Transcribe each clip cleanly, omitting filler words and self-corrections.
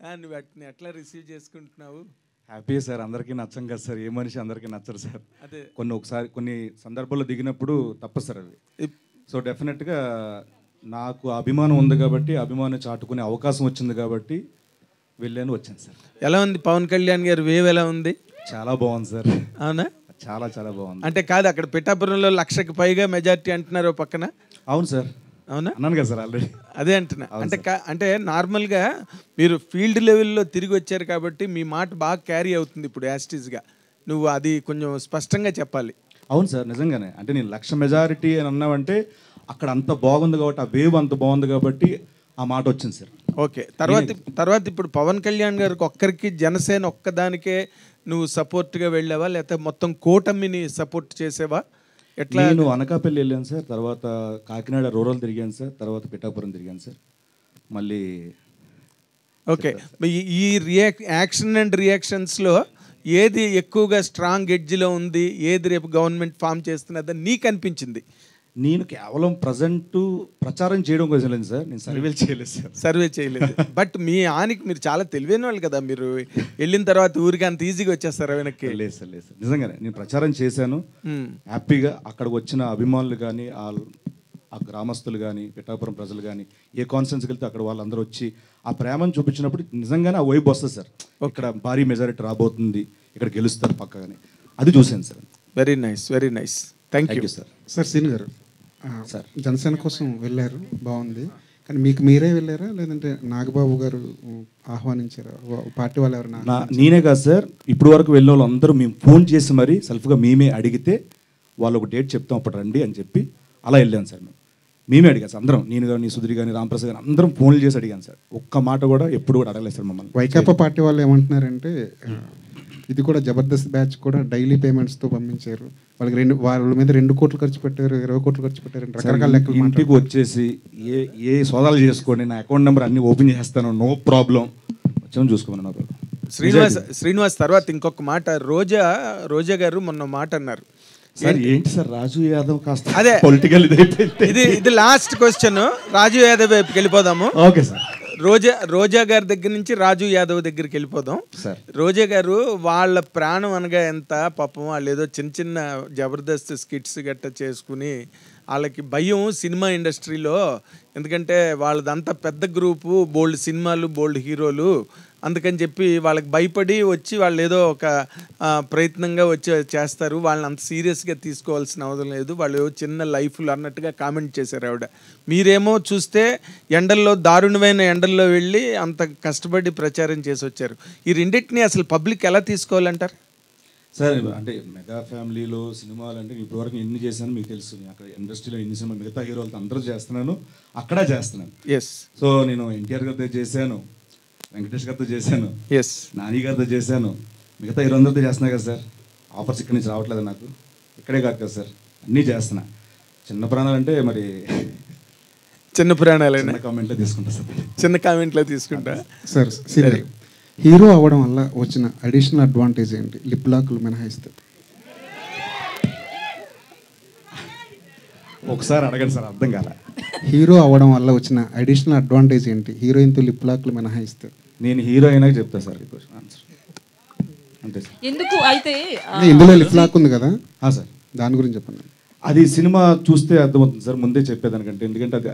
నువ్వు వాటిని ఎట్లా రిసీవ్ చేసుకుంటున్నావు? హ్యాపీ సార్, అందరికీ నచ్చం కదా సార్, ఏ మనిషి అందరికీ నచ్చరు సార్. అదే కొన్ని సందర్భాల్లో దిగినప్పుడు తప్పదు సార్ అది. సో డెఫినెట్గా నాకు అభిమానం ఉంది కాబట్టి, అభిమానం చాటుకునే అవకాశం వచ్చింది కాబట్టి వెళ్ళాను, వచ్చాను సార్. ఎలా ఉంది పవన్ కళ్యాణ్ గారు వేవ్ ఎలా ఉంది? చాలా బాగుంది సార్. అవునా? చాలా చాలా బాగుంది. అంటే కాదు, అక్కడ పిఠాపురంలో 1,00,000కి పైగా మెజారిటీ అంటున్నారు పక్కన. అవును సార్. అవునా? అన్నాను కదా సార్ ఆల్రెడీ. అదే అంటున్నా. అంటే నార్మల్గా మీరు ఫీల్డ్ లెవెల్లో తిరిగి వచ్చారు కాబట్టి మీ మాట బాగా క్యారీ అవుతుంది ఇప్పుడు యాస్టీస్గా. నువ్వు అది కొంచెం స్పష్టంగా చెప్పాలి. అవును సార్, నిజంగానే. అంటే నేను 1,00,000 మెజారిటీ అని అన్నావంటే అక్కడ అంత బాగుంది కాబట్టి, ఆ వేవ్ అంత బాగుంది కాబట్టి ఆ మాట వచ్చింది సార్. ఓకే. తర్వాత ఇప్పుడు పవన్ కళ్యాణ్ గారికి ఒక్కరికి, జనసేన ఒక్కదానికే నువ్వు సపోర్ట్గా వెళ్ళావా, లేకపోతే మొత్తం కూటమిని సపోర్ట్ చేసేవా? ఎట్లా? నేను అనకాపల్లి వెళ్ళాను సార్, తర్వాత కాకినాడ రూరల్ తిరిగాను సార్, తర్వాత పిఠాపురం తిరిగాను సార్. మళ్ళీ ఓకే. ఈ యాక్షన్ అండ్ రియాక్షన్స్లో ఏది ఎక్కువగా స్ట్రాంగ్ ఎడ్జ్లో ఉంది, ఏది రేపు గవర్నమెంట్ ఫామ్ చేస్తున్నదని నీకు అనిపించింది? నేను కేవలం ప్రజెంట్ ప్రచారం చేయడం కోసం లేదు సార్, నేను సర్వేలు చేయలేదు సార్. సర్వే చేయలేదు. బట్ మీ ఆనికి మీరు చాలా తెలివైన వాళ్ళు కదా, మీరు వెళ్ళిన తర్వాత ఊరికి అంత ఈజీగా వచ్చేస్తారు వెనక్కి? లేదు సార్, లేదు సార్, నిజంగానే నేను ప్రచారం చేశాను హ్యాపీగా. అక్కడికి వచ్చిన అభిమానులు కానీ, ఆ గ్రామస్తులు కానీ, పిఠాపురం ప్రజలు కానీ, ఏ కాన్ఫరెన్స్కి వెళ్తే అక్కడ వాళ్ళందరూ వచ్చి ఆ ప్రేమను చూపించినప్పుడు నిజంగానే ఆ వైబ్ వస్తుంది సార్. ఇక్కడ భారీ మెజారిటీ రాబోతుంది, ఇక్కడ గెలుస్తారు పక్కగానే, అది చూశాను sir. Very nice, very nice. Thank you sir. Sir సీన్ గారు, సార్ జనసేన కోసం వెళ్ళారు, బాగుంది. కానీ మీకు మీరే వెళ్ళారా, లేదంటే నాగబాబు గారు ఆహ్వానించారా? పార్టీ వాళ్ళు ఎవరైనా? నేనే కాదు సార్, ఇప్పుడు వరకు వెళ్ళిన వాళ్ళు అందరూ మేము ఫోన్ చేసి మరీ సెల్ఫ్గా మేమే అడిగితే వాళ్ళు ఒక డేట్ చెప్తాం అప్పుడు రండి అని చెప్పి అలా వెళ్ళాను సార్. మేమే అడిగాను సార్ అందరం, నేను కానీ, సుధీర్ కానీ, రామప్రసాద్ కానీ అందరం ఫోన్లు చేసి అడిగాను సార్. ఒక్క మాట కూడా ఎప్పుడు కూడా అడగలేదు సార్ మమ్మల్ని. వైకాపా పార్టీ వాళ్ళు ఏమంటున్నారంటే ఇది కూడా జబర్దస్త్ బ్యాచ్ కూడా డైలీ పేమెంట్స్తో పంపించారు, వాళ్ళ మీద 2 కోట్లు ఖర్చు పెట్టారు, 20 కోట్లు ఖర్చు పెట్టారు, రకరకాల లెక్కలు. ఇంటికి వచ్చేసి ఏ సోదాలు చేసుకోండి, నా అకౌంట్ నెంబర్ అన్ని ఓపెన్ చేస్తాను, నో ప్రాబ్లం, వచ్చాము చూసుకోమని నా ప్రాబ్లం. శ్రీనివాస్ తర్వాత ఇంకొక మాట, రోజా గారు మొన్న మాట అన్నారు సార్. ఏంటి సార్, రాజు యాదవ్ కాస్త అదే పొలిటికల్ ఇది లాస్ట్ క్వశ్చన్, రాజు యాదవ్ వైపుకి వెళ్ళిపోదాము. Okay sir. రోజా గారి దగ్గర నుంచి రాజు యాదవ్ దగ్గరికి వెళ్ళిపోదాం సార్. రోజా గారు వాళ్ళ ప్రాణం అనగా ఎంత పాపం, వాళ్ళు ఏదో చిన్న జబర్దస్త్ స్కిట్స్ గట్ట చేసుకుని వాళ్ళకి భయం సినిమా ఇండస్ట్రీలో, ఎందుకంటే వాళ్ళదంతా పెద్ద గ్రూపు, బోల్డ్ సినిమాలు, బోల్డ్ హీరోలు, అందుకని చెప్పి వాళ్ళకి భయపడి వచ్చి వాళ్ళు ఏదో ఒక ప్రయత్నంగా వచ్చి చేస్తారు, వాళ్ళని అంత సీరియస్గా తీసుకోవాల్సిన అవసరం లేదు, వాళ్ళు చిన్న లైఫ్లు అన్నట్టుగా కామెంట్ చేశారు ఆవిడ. మీరేమో చూస్తే ఎండల్లో, దారుణమైన ఎండల్లో వెళ్ళి అంత కష్టపడి ప్రచారం చేసి వచ్చారు. ఈ రెండింటినీ అసలు పబ్లిక్ ఎలా తీసుకోవాలంటారు సార్? అంటే మెగా ఫ్యామిలీలో సినిమాలు అంటే ఇప్పటివరకు ఎన్ని చేశాను మీకు తెలుసు. అక్కడ ఇండస్ట్రీలో ఎన్ని సినిమా మిగతా హీరోలతో అందరూ చేస్తున్నాను, అక్కడ చేస్తున్నాను. సో నేను ఎన్టీఆర్ గారితో చేశాను, వెంకటేష్ గారితో చేశాను, నాని గారితో చేశాను, మిగతా హీరోలందరితో చేస్తున్నా కదా సార్. ఆఫర్స్ ఇక్కడి నుంచి రావట్లేదు నాకు, ఇక్కడే కాదు కదా సార్, అన్నీ చేస్తున్నా. చిన్న ప్రాణాలు అంటే మరి చిన్న ప్రాణాలు కామెంట్లో తీసుకుంటా సార్, చిన్న కామెంట్లో తీసుకుంటా సార్. హీరో అవ్వడం వల్ల వచ్చిన అడిషనల్ అడ్వాంటేజ్ ఏంటి, లిప్ లాక్లు మినహాయిస్తే? ఒకసారి అడగండి సార్, అర్థం కాల. హీరో అవ్వడం వల్ల వచ్చిన అడిషనల్ అడ్వాంటేజ్ ఏంటి, హీరోయిన్తో లిప్ లాక్లు మినహాయిస్తే? నేను హీరో అయినా చెప్తా సార్ ఈ క్వశ్చన్ ఆన్సర్. అంతే సార్. ఎందుకు అయితే ఇందులో లిప్ లాక్ ఉంది కదా సార్, దాని గురించి చెప్పండి. అది సినిమా చూస్తే అర్థమవుతుంది సార్, ముందే చెప్పేదానికంటే, ఎందుకంటే అది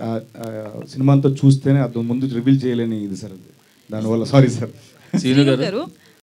సినిమా అంతా చూస్తేనే అర్థం, ముందు రివీల్ చేయలేని ఇది సార్ అది, దానివల్ల సారీ సార్. శ్రీను గారు